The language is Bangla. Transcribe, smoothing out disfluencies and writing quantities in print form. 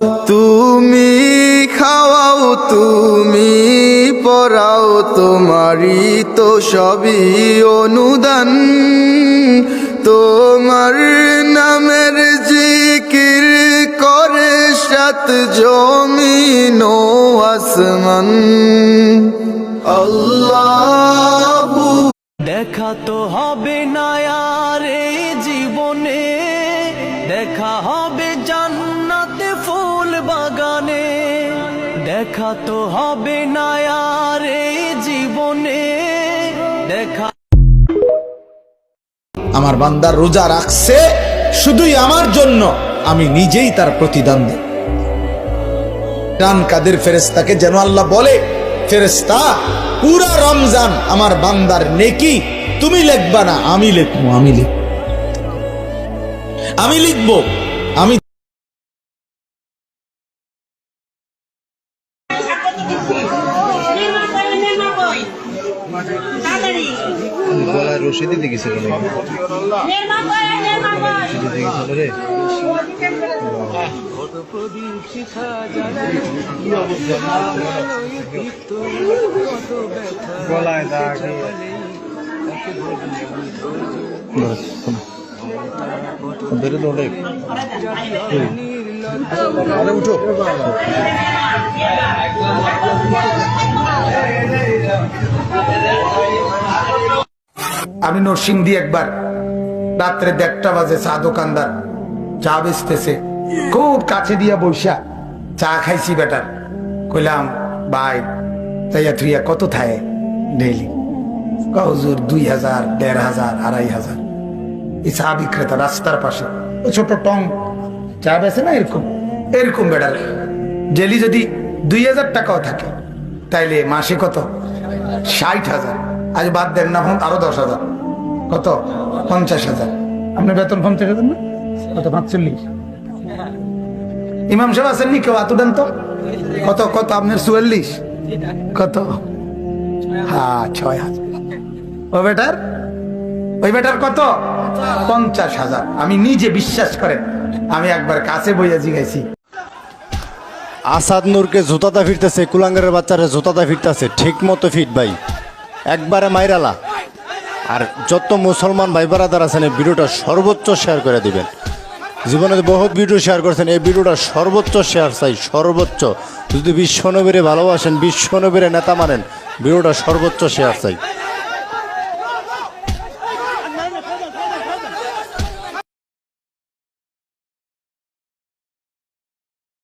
তুমি খাওয়াও তুমি পরাও, তোমারই তো সবই অনুদান। তোমার নামের জিকির করে সাত জমিন ও আসমান। আল্লাহু দেখা তো হবে না আর এই জীবনে, দেখা হবে জান্নাতে ফুল বাগানে। দেখা তো হবে না আর এই জীবনে, দেখা। আমার বান্দার রোজা রাখছে শুধুই আমার জন্য, আমি নিজেই তার প্রতিদান দেব। রান কাদের ফেরেশতাকে যেন আল্লাহ বলে, ফেরেশতা পুরা রমজান আমার বান্দার নেকি তুমি লিখবা না, আমি লিখবো, আমি লিখবো। আমি গলায় রশি দিতে গেছিল রে। গলায় দাগ ধরে দৌড়ে উঠো। আমি নরসিংদী একবার রাত্রে 1:30 বাজে চা দোকানদার চা বেচতেছে, খুব কাছে দিয়া বৈশা চা খাইছি বেটার। কইলাম ভাই তাইয়া থুইয়া কত থায় ডেইলি? হুজুর 2000, 1500, 2500। এই চা বিক্রেতা রাস্তার পাশে ছোট টং চা বেচে না, এরকম বেটার ডেলি যদি 2000 টাকাও থাকে তাইলে মাসে কত? 60,000। আজ বাদ দেন না, আরো 10,000, কত? 50,000। আপনার বেতন 50,000 না? কত? 45। ইমাম সাহেব আছেন নি কেউ? আতো দেন তো। কত কত আপনার? 44। কত? হ্যাঁ 6,000। ওই বেটার কত? 50,000। আমি নিজে বিশ্বাস করেন, আমি একবার কাছে বইয়া জিগাইছি। আসাদ নূরকে জুতাটা ফিরতেছে, কুলাঙ্গারের বাচ্চারা জুতাটা ফিরতেছে, ঠিক মতো ফিট ভাই, একবারে মাইরালা। আর যত মুসলমান ভাই বারাদার আছেন এই ভিডিওটা সর্বোচ্চ শেয়ার করে দিবেন। জীবনে বহুত ভিডিও শেয়ার করছেন, এই ভিডিওটা সর্বোচ্চ শেয়ার চাই, সর্বোচ্চ। যদি বিশ্বনবীরে ভালোবাসেন, বিশ্বনবীরে নেতা মানেন, ভিডিওটা সর্বোচ্চ শেয়ার চাই।